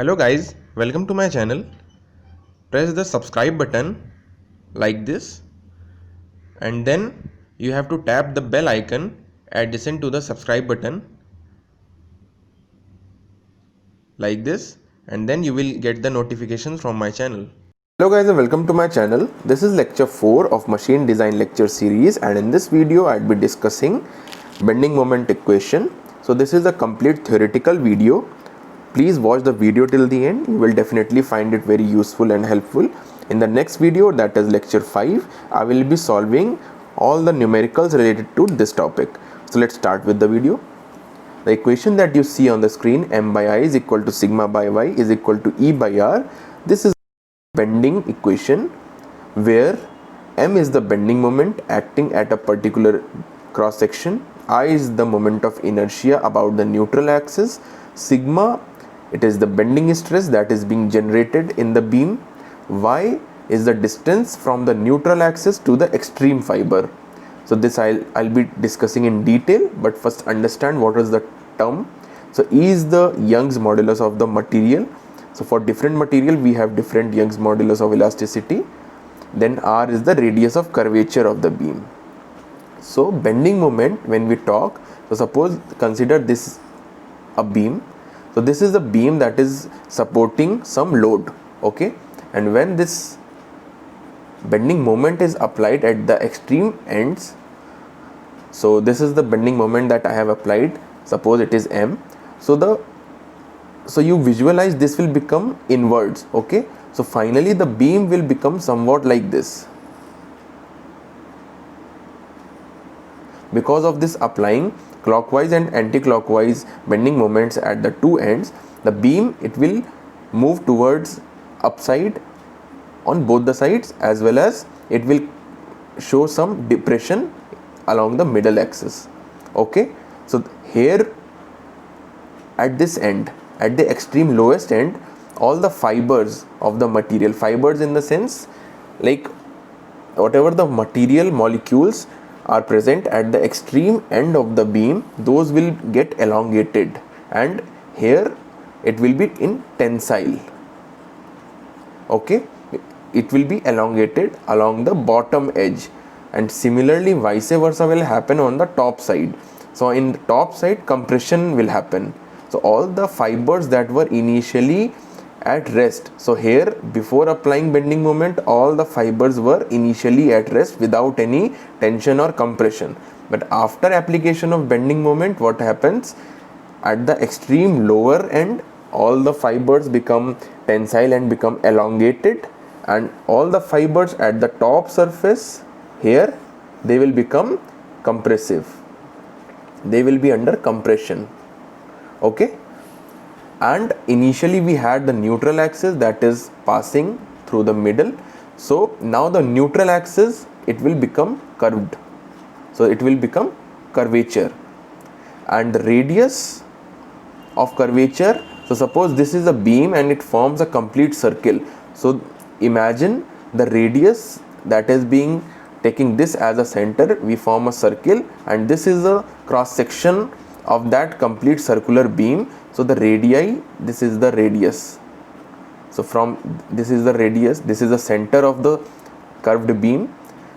Hello guys, welcome to my channel. Press the subscribe button like this, and then you have to tap the bell icon adjacent to the subscribe button like this, and then you will get the notifications from my channel. Hello guys and welcome to my channel. This is lecture 4 of machine design lecture series, and in this video I'd be discussing bending moment equation. So this is a complete theoretical video. Please watch the video till the end. You will definitely find it very useful and helpful. In the next video, that is lecture 5, I will be solving all the numericals related to this topic. So let's start with the video. The equation that you see on the screen, m by I is equal to sigma by y is equal to E by R. This is bending equation where m is the bending moment acting at a particular cross section, I is the moment of inertia about the neutral axis, sigma, it is the bending stress that is being generated in the beam, y is the distance from the neutral axis to the extreme fiber. So this I'll be discussing in detail, but first understand what is the term. So E is the Young's modulus of the material. So for different material we have different Young's modulus of elasticity. Then R is the radius of curvature of the beam. So bending moment, when we talk, so suppose consider this a beam. So this is the beam that is supporting some load, okay, and when this bending moment is applied at the extreme ends, so this is the bending moment that I have applied, suppose it is m. So you visualize this will become inwards, okay. So finally the beam will become somewhat like this. Because of this applying clockwise and anti-clockwise bending moments at the two ends, the beam, it will move towards upside on both the sides, as well as it will show some depression along the middle axis, okay. So here at this end, at the extreme lowest end, all the fibers of the material, fibers in the sense like whatever the material molecules are present at the extreme end of the beam, those will get elongated, and here it will be in tensile, okay. It will be elongated along the bottom edge, and similarly vice versa will happen on the top side. So in the top side compression will happen. So all the fibers that were initially at rest, so here before applying bending moment all the fibers were initially at rest without any tension or compression, but after application of bending moment, what happens at the extreme lower end, all the fibers become tensile and become elongated, and all the fibers at the top surface here, they will become compressive, they will be under compression, okay. And initially we had the neutral axis that is passing through the middle. So now the neutral axis, it will become curved, so it will become curvature, and the radius of curvature, so suppose this is a beam and it forms a complete circle. So imagine the radius that is being taking this as a center, we form a circle, and this is a cross section of that complete circular beam. So the radii, this is the radius, so from this is the radius, this is the center of the curved beam,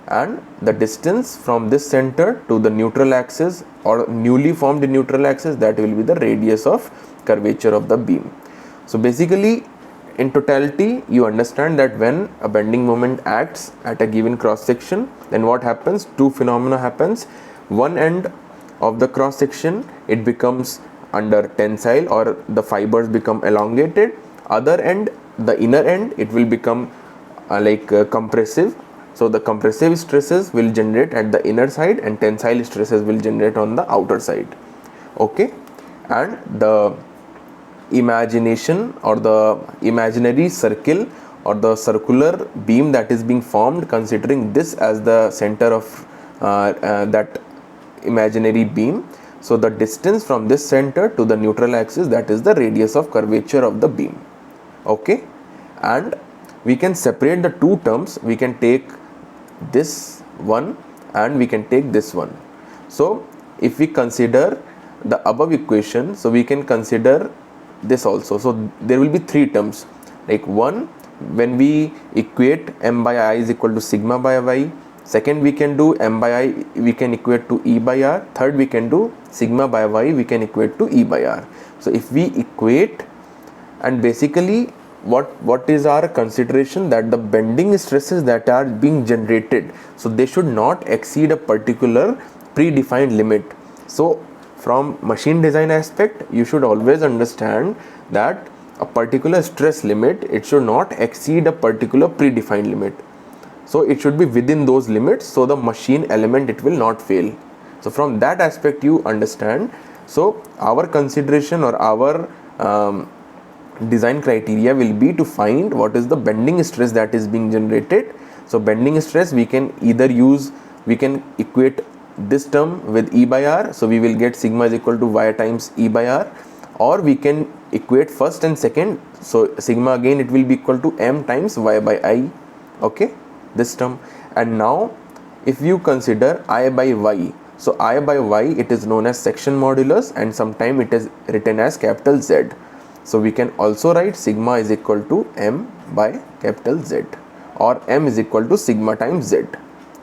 and the distance from this center to the neutral axis or newly formed neutral axis, that will be the radius of curvature of the beam. So basically in totality you understand that when a bending moment acts at a given cross section, then what happens, two phenomena happens. One end of the cross section, it becomes under tensile or the fibers become elongated, other end, the inner end, it will become compressive. So the compressive stresses will generate at the inner side and tensile stresses will generate on the outer side, okay. And the imagination or the imaginary circle or the circular beam that is being formed, considering this as the center of that imaginary beam, so the distance from this center to the neutral axis, that is the radius of curvature of the beam, okay. And we can separate the two terms, we can take this one and we can take this one. So if we consider the above equation, so we can consider this also. So there will be three terms, like one, when we equate m by I is equal to sigma by y. Second, we can do m by I, we can equate to E by R. Third, we can do sigma by y, we can equate to E by R. So if we equate, and basically what is our consideration, that the bending stresses that are being generated, so they should not exceed a particular predefined limit. So from machine design aspect, you should always understand that a particular stress limit, it should not exceed a particular predefined limit. So it should be within those limits, so the machine element, it will not fail. So from that aspect you understand. So our consideration or our design criteria will be to find what is the bending stress that is being generated. So bending stress, we can either use, we can equate this term with E by R, so we will get sigma is equal to y times E by R, or we can equate first and second, so sigma again it will be equal to m times y by I, okay, this term. And now if you consider I by y, so I by y, it is known as section modulus, and sometime it is written as capital Z. So we can also write sigma is equal to m by capital Z, or m is equal to sigma times z,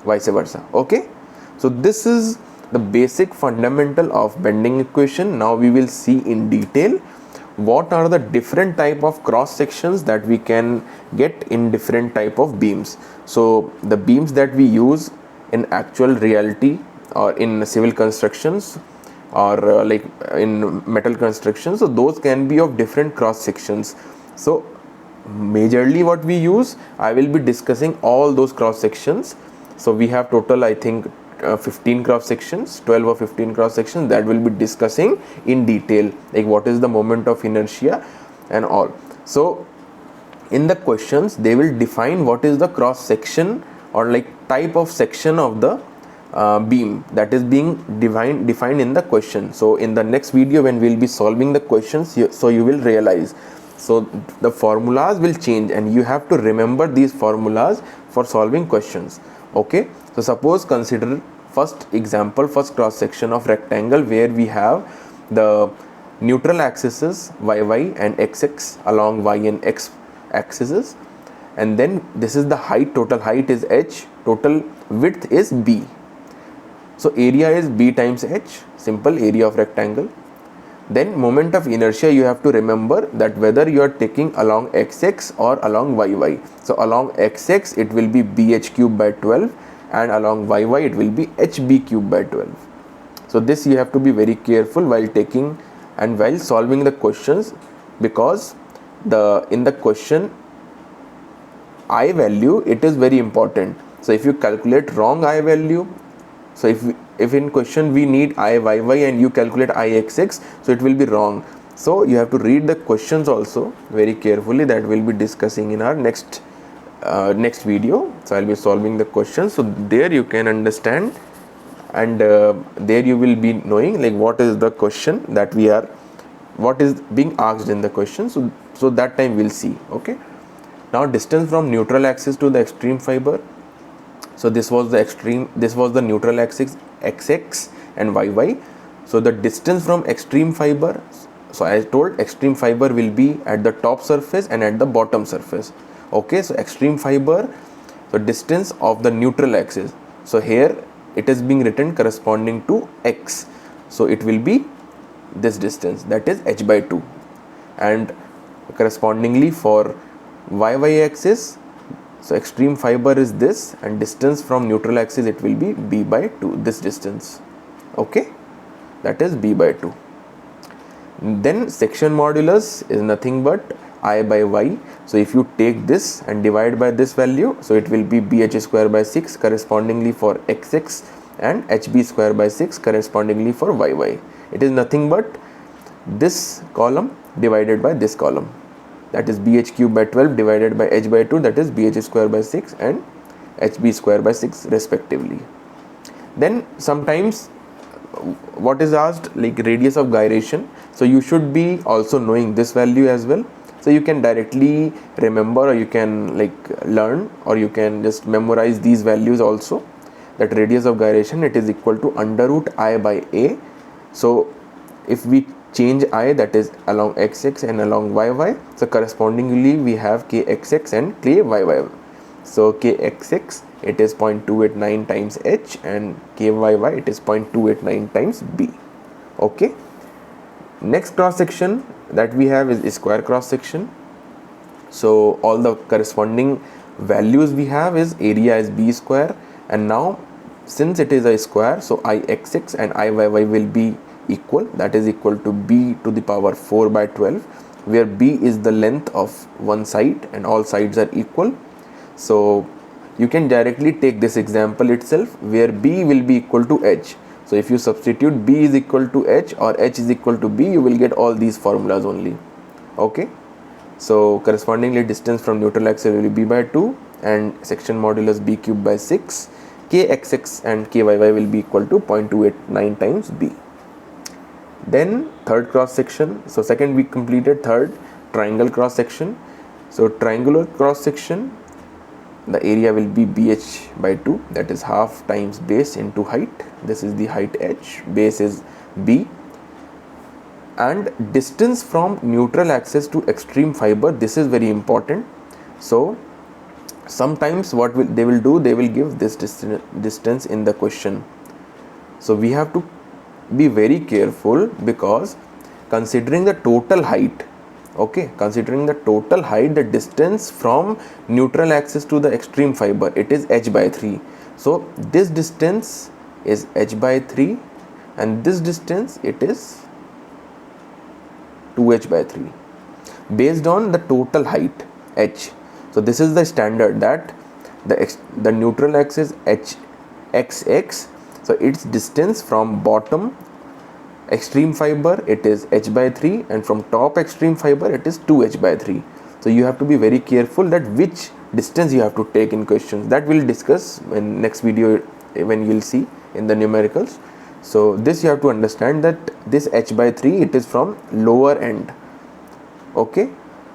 vice versa, okay. So this is the basic fundamental of bending equation. Now we will see in detail what are the different type of cross sections that we can get in different type of beams. So the beams that we use in actual reality or in civil constructions, or like in metal construction, so those can be of different cross sections. So majorly what we use, I will be discussing all those cross sections. So we have total, I think 15 cross sections, 12 or 15 cross sections that will be discussing in detail, like what is the moment of inertia and all. So in the questions they will define what is the cross section or like type of section of the beam that is being defined in the question. So in the next video when we will be solving the questions, so you will realize, so the formulas will change and you have to remember these formulas for solving questions, okay. So suppose consider first example, first cross section of rectangle, where we have the neutral axes is yy and xx along y and x axes, and then this is the height, total height is h, total width is b. So area is b times h, simple area of rectangle. Then moment of inertia, you have to remember that whether you are taking along xx or along yy. So along xx it will be bh cube by 12, and along yy it will be hb cube by 12. So this you have to be very careful while taking and while solving the questions, because in the question I value, it is very important. So if you calculate wrong I value, so if in question we need Iyy and you calculate Ixx, so it will be wrong. So you have to read the questions also very carefully, that we'll be discussing in our next video. So I'll be solving the questions, so there you can understand, and there you will be knowing like what is the question that what is being asked in the question. So that time we'll see, okay. Now distance from neutral axis to the extreme fiber. So this was the neutral axis xx and yy. So the distance from extreme fiber, so I told extreme fiber will be at the top surface and at the bottom surface, okay. So extreme fiber, so distance of the neutral axis, so here it is being written corresponding to x, so it will be this distance, that is h by 2, and correspondingly for y axis, so extreme fiber is this, and distance from neutral axis it will be b by 2, this distance, okay, that is b by 2. Then section modulus is nothing but I by y. So if you take this and divide by this value, so it will be bh square by 6 correspondingly for xx, and hb square by 6 correspondingly for yy. It is nothing but this column divided by this column, that is bh cube by 12 divided by h by 2, that is bh square by 6 and hb square by 6 respectively. Then sometimes what is asked, like radius of gyration, so you should be also knowing this value as well. So you can directly remember, or you can like learn, or you can just memorize these values also, that radius of gyration, it is equal to under root I by a. So if we change I, that is along xx and along yy. So correspondingly we have kxx and kyy. So kxx it is 0.289 times h and kyy it is 0.289 times b. Okay. Next cross section that we have is square cross section. So all the corresponding values we have is area is b square, and now since it is a square, so ixx and iyy will be equal, that is equal to b to the power 4 by 12, where b is the length of one side and all sides are equal. So you can directly take this example itself where b will be equal to h. So if you substitute b is equal to h or h is equal to b, you will get all these formulas only. Okay. So correspondingly distance from neutral axis will be b by 2 and section modulus b cube by 6. Kxx and kyy will be equal to 0.289 times b. Then third cross section. So second we completed, third triangle cross section. So triangular cross section, the area will be bh by 2, that is half times base into height. This is the height h, base is b, and distance from neutral axis to extreme fiber, this is very important. So sometimes what they will do, they will give this distance in the question. So we have to be very careful, because considering the total height, okay, considering the total height, the distance from neutral axis to the extreme fiber, it is h by 3. So this distance is h by 3 and this distance it is 2h by 3 based on the total height h. So this is the standard, that the neutral axis h xx, so its distance from bottom extreme fiber it is h by 3 and from top extreme fiber it is 2h by 3. So you have to be very careful that which distance you have to take in questions. That we'll discuss in next video when you'll see in the numericals. So this you have to understand, that this h by 3 it is from lower end. Okay,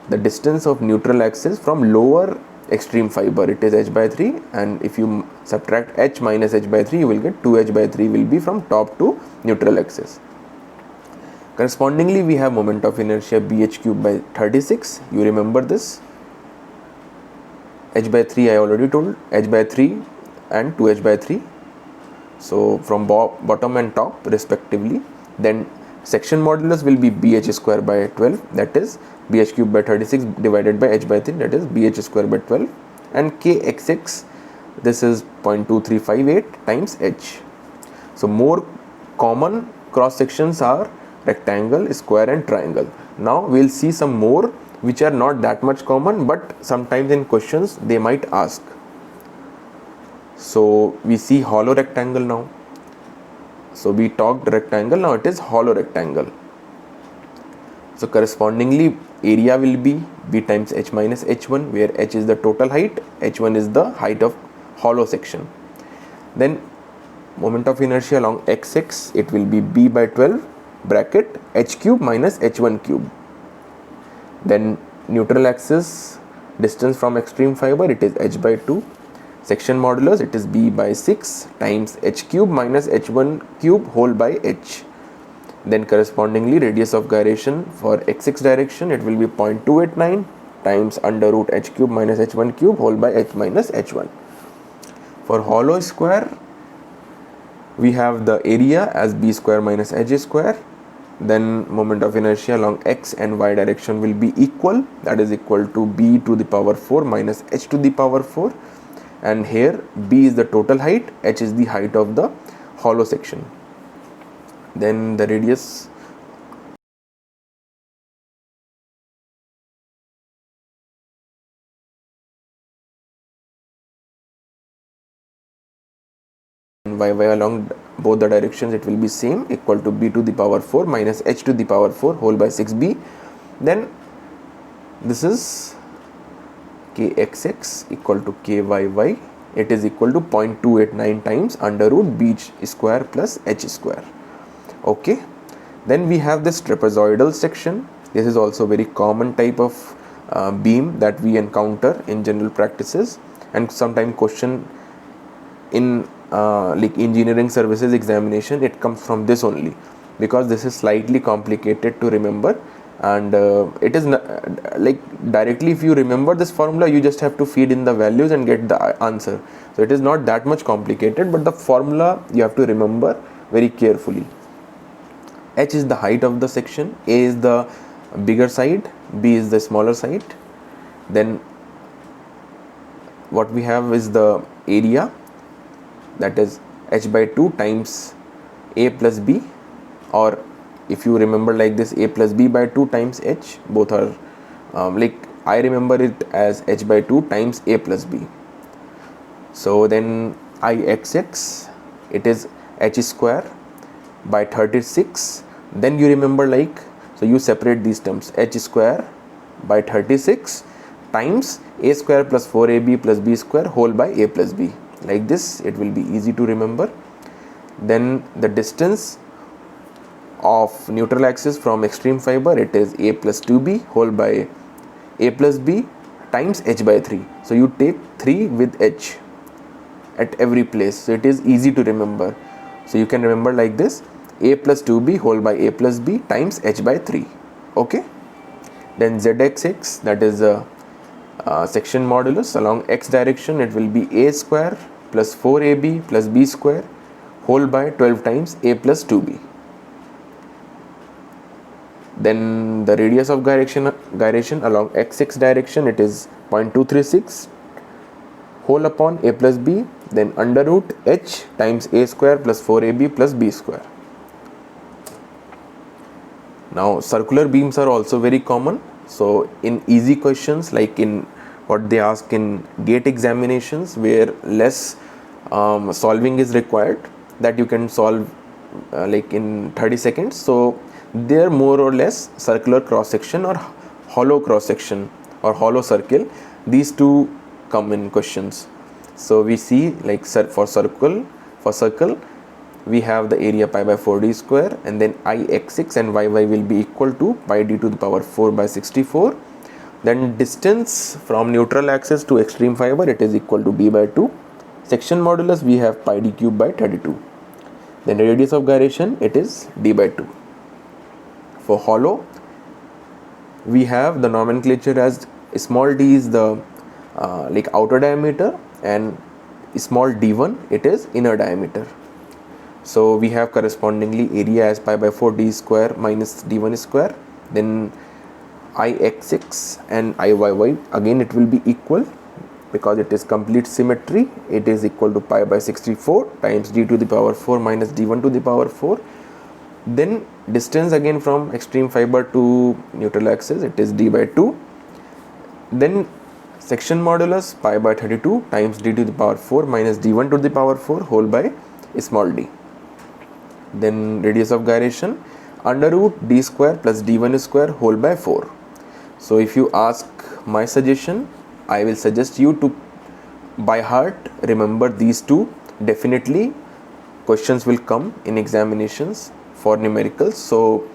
the distance of neutral axis from lower extreme fiber it is h by 3, and if you subtract h minus h by 3 you will get 2h by 3 will be from top to neutral axis. Correspondingly we have moment of inertia bh cube by 36. You remember this, h by 3 I already told, h by 3 and 2h by 3. So from bottom and top respectively. Then section modulus will be bh square by 12, that is bh cube by 36 divided by h by 3, that is bh square by 12, and kxx this is 0.2358 times h. So more common cross sections are rectangle, square and triangle. Now we will see some more which are not that much common, but sometimes in questions they might ask. So we see hollow rectangle now. So we talked rectangle, now it is hollow rectangle. So correspondingly area will be b times h minus h1, where h is the total height, h1 is the height of hollow section. Then moment of inertia along xx, it will be b by 12 bracket h cube minus h1 cube. Then neutral axis distance from extreme fiber, it is h by 2. Section modulus, it is b by 6 times h cube minus h1 cube whole by h. Then correspondingly radius of gyration for xx direction, it will be 0.289 times under root h cube minus h1 cube whole by h minus h1. For hollow square, we have the area as b square minus h square. Then moment of inertia along x and y direction will be equal, that is equal to b to the power 4 minus h to the power 4, and here b is the total height, h is the height of the hollow section. Then the radius and y along both the directions it will be same, equal to b to the power 4 minus h to the power 4 whole by 6b. Then this is kxx equal to kyy, it is equal to 0.289 times under root b square plus h square. Okay, then we have this trapezoidal section. This is also very common type of beam that we encounter in general practices, and sometime question in like engineering services examination, it comes from this only. because this is slightly complicated to remember, and it is like directly if you remember this formula, you just have to feed in the values and get the answer. So it is not that much complicated, but the formula you have to remember very carefully. H is the height of the section, A is the bigger side, B is the smaller side. Then what we have is the area, that is H by 2 times A plus B, or if you remember like this, A plus B by 2 times H, both are like I remember it as H by 2 times A plus B. So then Ixx, it is H square by 36. Then you remember like, so you separate these terms, H square by 36 times A square plus 4AB plus B square whole by A plus B. Like this, it will be easy to remember. Then the distance of neutral axis from extreme fiber, it is A plus 2B whole by A plus B times H by 3. So you take 3 with H at every place, so it is easy to remember. So you can remember like this, A plus 2B whole by A plus B times H by 3. Okay. Then Zxx, that is a section modulus along x direction, it will be A square plus 4AB plus B square whole by 12 times A plus 2B. Then the radius of gyration along xx direction, it is 0.236 whole upon A plus B, then under root H times A square plus 4AB plus B square. Now circular beams are also very common. So in easy questions, like in what they ask in GATE examinations, where less solving is required, that you can solve like in 30 seconds. So they are more or less circular cross section or hollow cross section or hollow circle. These two come in questions. So we see like for circle we have the area pi by 4d square, and then Ixx and Yy will be equal to pi d to the power 4 by 64. Then distance from neutral axis to extreme fiber, it is equal to b by 2. Section modulus, we have pi d cube by 32. Then radius of gyration, it is d by 2. For hollow, we have the nomenclature as small d is the like outer diameter, and small d1, it is inner diameter. So we have correspondingly area as pi by 4 d square minus d1 square. Then Ixx and Iyy, again it will be equal because it is complete symmetry. It is equal to pi by 64 times d to the power 4 minus d1 to the power 4. Then distance again from extreme fiber to neutral axis, it is d by 2. Then section modulus pi by 32 times d to the power 4 minus d1 to the power 4 whole by small d. Then radius of gyration under root d square plus d1 square whole by 4. So if you ask my suggestion, I will suggest you to by heart remember these two. Definitely questions will come in examinations for numericals. So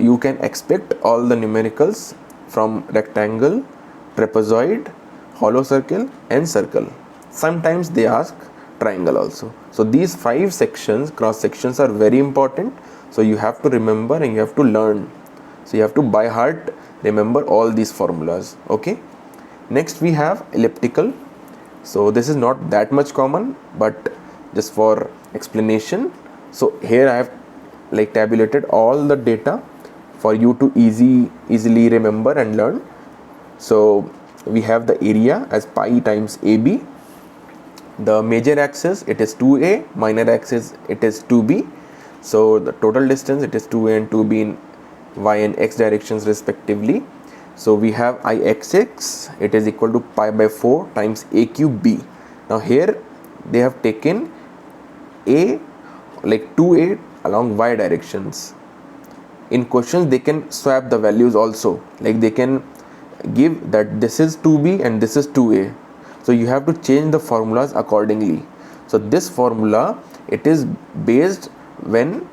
you can expect all the numericals from rectangle, trapezoid, hollow circle and circle. Sometimes they ask triangle also. So these 5 sections, cross sections, are very important. So you have to remember and you have to learn. So you have to by heart remember all these formulas. Okay. Next we have elliptical. So this is not that much common, but just for explanation. So here I have like tabulated all the data for you to easily remember and learn. So we have the area as pi times AB. The major axis, it is 2a, minor axis, it is 2b. So the total distance, it is 2a and 2b in y and x directions respectively. So we have Ixx, it is equal to pi by 4 times a cube b. Now here they have taken a like 2a along y directions. In questions they can swap the values also, like they can give that this is 2b and this is 2a. So you have to change the formulas accordingly. So this formula, it is based when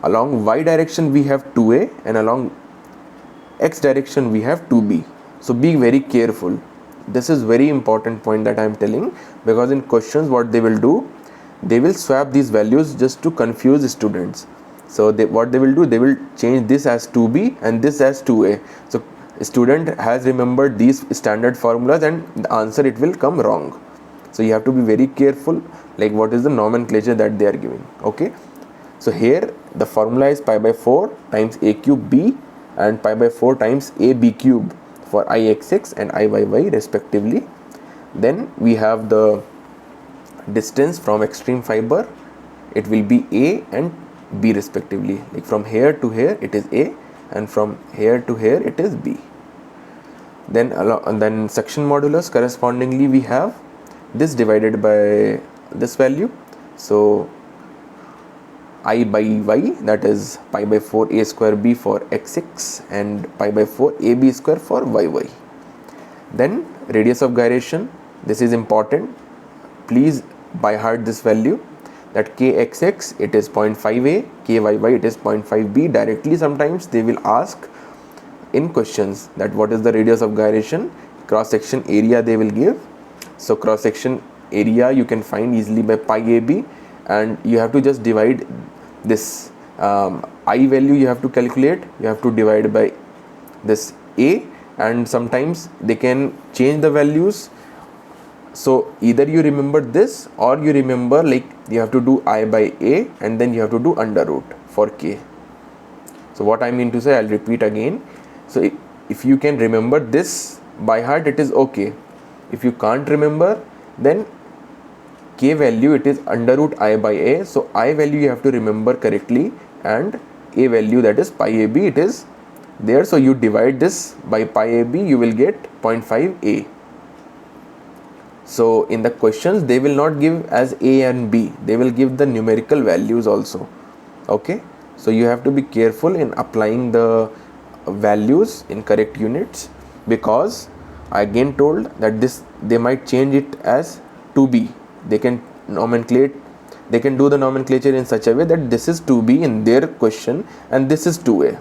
along y direction we have 2a and along x direction we have 2b. So be very careful. This is very important point that I am telling, because in questions what they will do, they will swap these values just to confuse students. So what they will do, they will change this as 2b and this as 2a. So student has remembered these standard formulas and the answer it will come wrong. So you have to be very careful like what is the nomenclature that they are giving. Okay, so here the formula is pi by 4 times a cube b and pi by 4 times a b cube for ixx and iyy respectively. Then we have the distance from extreme fiber, it will be a and b respectively. Like from here to here it is a and from here to here it is b. Then section modulus, correspondingly we have this divided by this value. So I by y, that is pi by 4 a square b for xx and pi by 4 ab square for yy. Then radius of gyration, this is important, please by heart this value, that kxx it is 0.5a, kyy it is 0.5b. Directly sometimes they will ask in questions that what is the radius of gyration, cross section area they will give. So cross section area you can find easily by pi ab, and you have to just divide this I value you have to calculate, you have to divide by this a, and sometimes they can change the values. So either you remember this or you remember like you have to do I by a and then you have to do under root for k. So what I mean to say, I'll repeat again. So if you can remember this by heart it is okay. If you can't remember, then k value it is under root I by a. So I value you have to remember correctly and a value that is pi ab it is there. So you divide this by pi ab, you will get 0.5a. So in the questions they will not give as a and b, they will give the numerical values also. Okay, so you have to be careful in applying the values in correct units, because I again told that this they might change it as 2b. They can nomenclate, they can do the nomenclature in such a way that this is 2b in their question and this is 2a.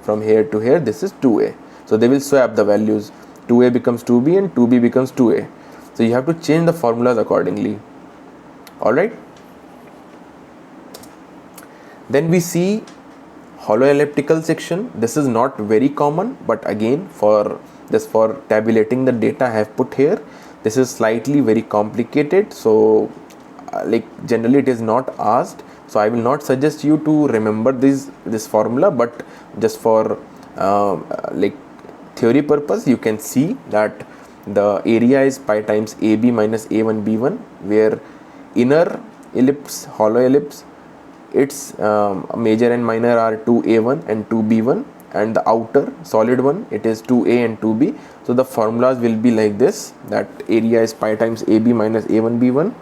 From here to here this is 2a. So they will swap the values, 2a becomes 2b and 2b becomes 2a. So you have to change the formulas accordingly. Alright. Then we see hollow elliptical section. This is not very common, but again for tabulating the data I have put here. This is slightly very complicated, so like generally it is not asked, so I will not suggest you to remember this formula, but just for like theory purpose you can see that the area is pi times AB minus A1 B1, where inner ellipse, hollow ellipse, its major and minor are 2A1 and 2B1, and the outer solid one it is 2A and 2B. So the formulas will be like this, that area is pi times AB minus A1 B1,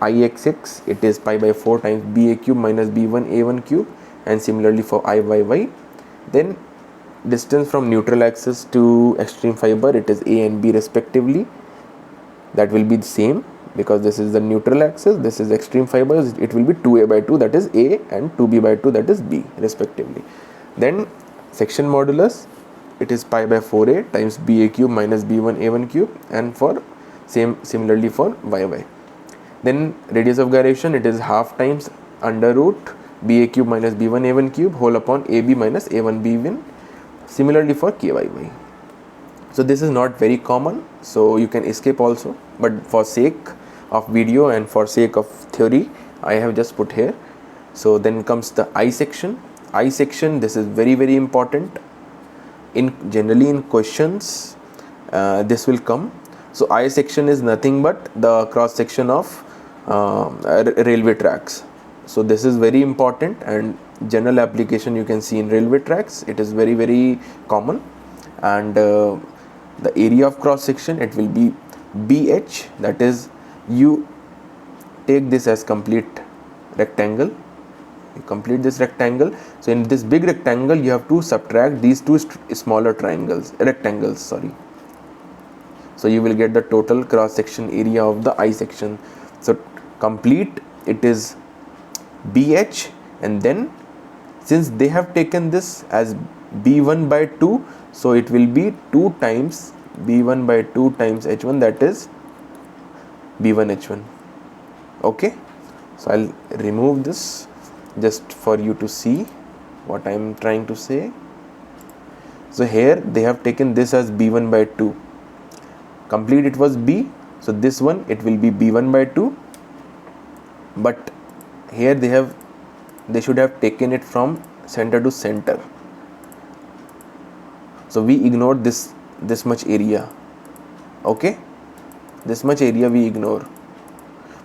Ixx it is pi by 4 times BA cube minus B1 A1 cube, and similarly for Iyy. Then distance from neutral axis to extreme fiber, it is A and B respectively, that will be the same because this is the neutral axis, this is extreme fiber, it will be 2A by 2 that is A and 2B by 2 that is B respectively. Then section modulus, it is pi by 4A times BA cube minus B1 A1 cube, and for similarly for Yy. Then radius of gyration, it is half times under root BA cube minus B1 A1 cube whole upon AB minus A1 B1, similarly for Kyy. So this is not very common, so you can escape also, but for sake of video and for sake of theory I have just put here. So then comes the I section. I section, this is very very important. Generally in questions this will come. So I section is nothing but the cross section of railway tracks. So this is very important, and general application you can see in railway tracks, it is very very common. And the area of cross section, it will be BH, that is, you take this as complete rectangle, you complete this rectangle. So in this big rectangle you have to subtract these two smaller rectangles, so you will get the total cross section area of the I section. So complete, it is BH, and then since they have taken this as B1 by 2, so it will be 2 times B1 by 2 times H1, that is B1 H1. Okay, so I'll remove this just for you to see. what I am trying to say. So here they have taken this as b1 by 2. Complete it was b, so this one it will be b1 by 2, but here they should have taken it from center to center. So we ignored this much area. Okay, this much area we ignore,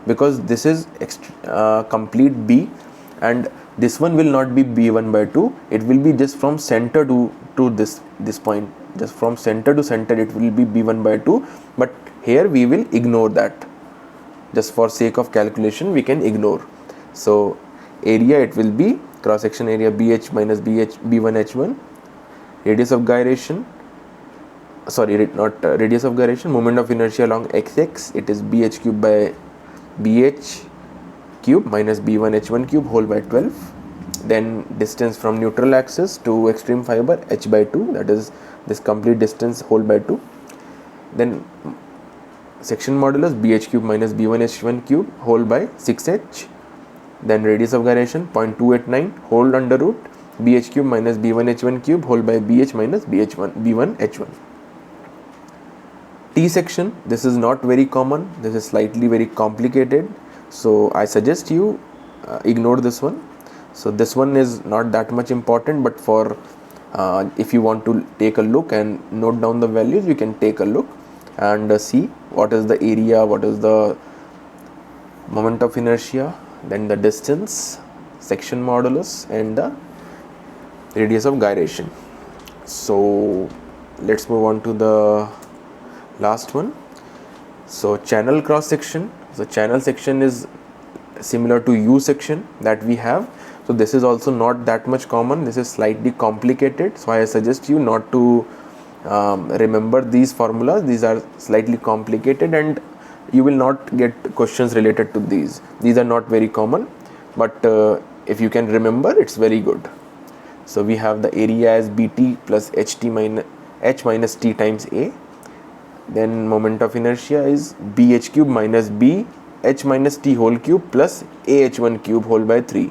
because this is complete b, and this one will not be b1 by 2. It will be just from center to this point, just from center to center it will be b1 by 2, but here we will ignore that. Just for sake of calculation we can ignore. So area, it will be cross section area bh minus b1 h1. Radius of gyration, sorry, not radius of gyration, moment of inertia along xx, it is bh cube by bh cube minus b1 h1 cube whole by 12. Then distance from neutral axis to extreme fiber h by 2, that is this complete distance whole by 2. Then section modulus bh cube minus b1 h1 cube whole by 6h. Then radius of gyration 0.289 whole under root bh cube minus b1 h1 cube whole by bh minus b1 h1. T section, this is not very common, this is slightly very complicated, so I suggest you ignore this one. So this one is not that much important, but for if you want to take a look and note down the values, you can take a look and see what is the area, what is the moment of inertia, then the distance, section modulus, and the radius of gyration. So let's move on to the last one. So channel cross section. So channel section is similar to U section that we have. So this is also not that much common, this is slightly complicated, so I suggest you not to remember these formulas. These are slightly complicated and you will not get questions related to these. These are not very common, but if you can remember, it's very good. So we have the area as bt plus h minus t times a. Then moment of inertia is bh cube minus b h minus t whole cube plus a h1 cube whole by 3.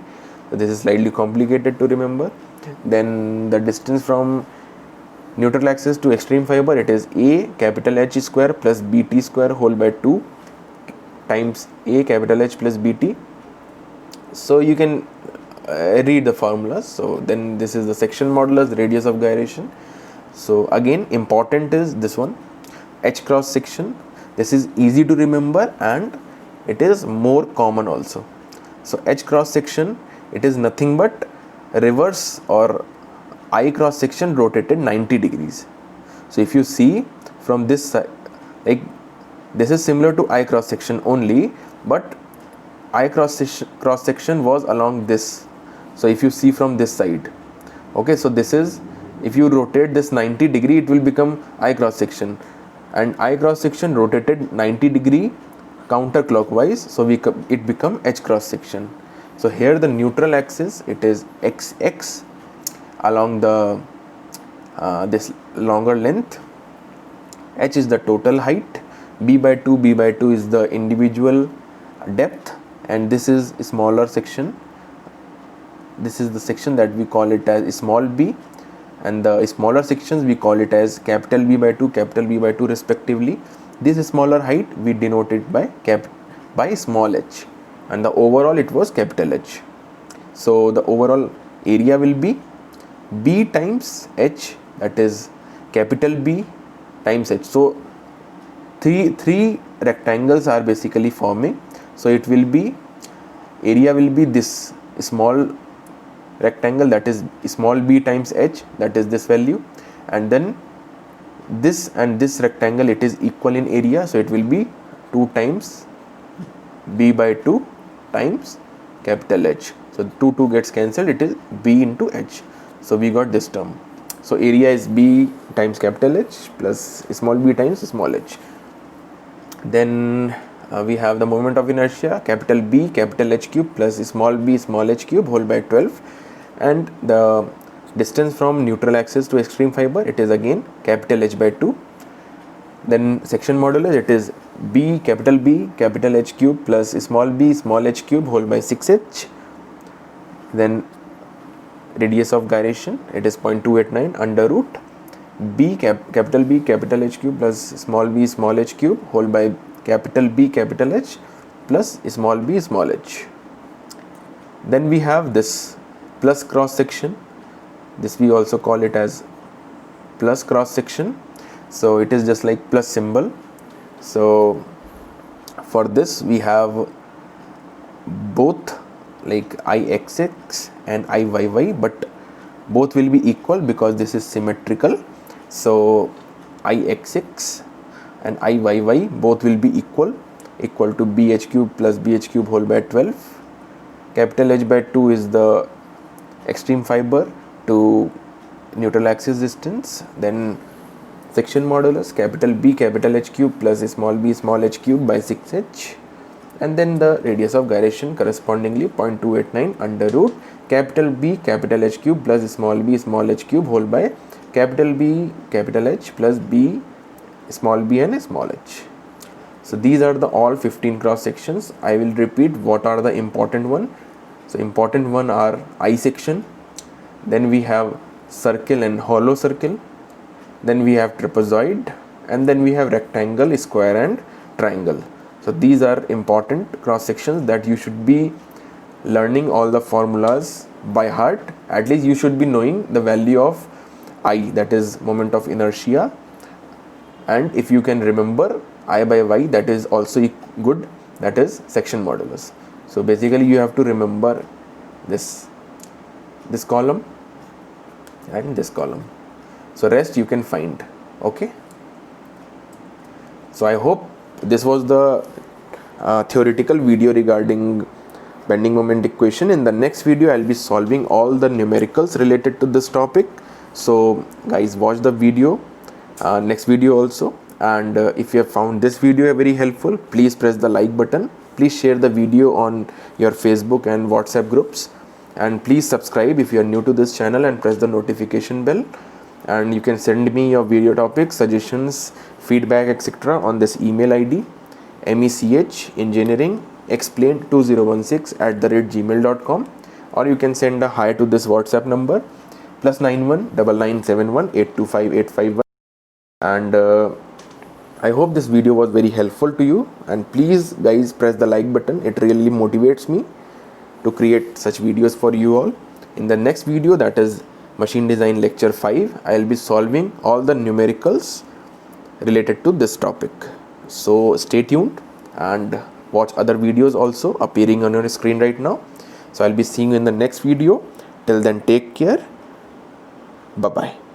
So this is slightly complicated to remember. Then the distance from neutral axis to extreme fiber, it is a capital H square plus bt square whole by 2 times a capital H plus bt. So you can read the formulas. So then this is the section modulus, radius of gyration. So again, important is this one, H cross section. This is easy to remember and it is more common also. So H cross section, it is nothing but reverse or I cross section rotated 90 degrees. So if you see from this side, like this is similar to I cross section only, but I cross section was along this. So if you see from this side, okay, so this is, if you rotate this 90 degree, it will become I cross section, and I cross section rotated 90 degree counterclockwise, so it become H cross section. So here the neutral axis, it is xx along the this longer length, h is the total height, b by 2 is the individual depth, and this is a smaller section. This is the section that we call it as small b, and the smaller sections we call it as capital B by 2, capital B by 2 respectively. This smaller height we denote it by small h, and the overall it was capital H. So the overall area will be b times h, that is capital B times h. So three rectangles are basically forming, so it will be, area will be this small rectangle, that is small b times h, that is this value, and then this and this rectangle, it is equal in area, so it will be 2 times b by 2 times capital H. So 2 gets cancelled, it is b into h. So we got this term. So area is b times capital H plus small b times small h. Then we have the moment of inertia, capital B capital H cube plus small b small h cube whole by 12, and the distance from neutral axis to extreme fiber, it is again capital H by 2. Then section modulus, it is B capital H cube plus small b small h cube whole by 6h. Then radius of gyration, it is 0.289 under root b capital B capital H cube plus small h cube whole by capital B capital H plus small h. Then we have this plus cross section. This we also call it as plus cross section. So it is just like plus symbol. So for this we have both like Ixx and Iyy, but both will be equal because this is symmetrical. So Ixx and Iyy both will be equal to bh cube plus bh cube whole by 12. Capital H by 2 is the extreme fiber to neutral axis distance. Then section modulus capital B capital H cube plus small h cube by 6h, and then the radius of gyration correspondingly 0.289 under root capital B capital H cube plus small h cube whole by capital B capital H plus b and small h. So these are the all 15 cross sections. I will repeat what are the important one. So important one are I section, then we have circle and hollow circle, then we have trapezoid, and then we have rectangle, square and triangle. So these are important cross sections that you should be learning all the formulas by heart. At least you should be knowing the value of I, that is moment of inertia, and if you can remember I by y, that is also good, that is section modulus. So basically you have to remember this column and this column. So rest you can find. Okay, so I hope this was the theoretical video regarding bending moment equation. In the next video I'll be solving all the numericals related to this topic. So guys, watch the video, next video also, and if you have found this video very helpful, please press the like button. Please share the video on your Facebook and WhatsApp groups, and please subscribe if you are new to this channel and press the notification bell. And you can send me your video topics, suggestions, feedback, etc. on this email ID mechengineeringexplained2016@gmail.com, or you can send a hi to this WhatsApp number +91 9971 825 851. And I hope this video was very helpful to you, and please guys press the like button. It really motivates me to create such videos for you all. In the next video, that is machine design lecture 5, I will be solving all the numericals related to this topic. So stay tuned and watch other videos also appearing on your screen right now. So I'll be seeing you in the next video. Till then, take care. Bye bye.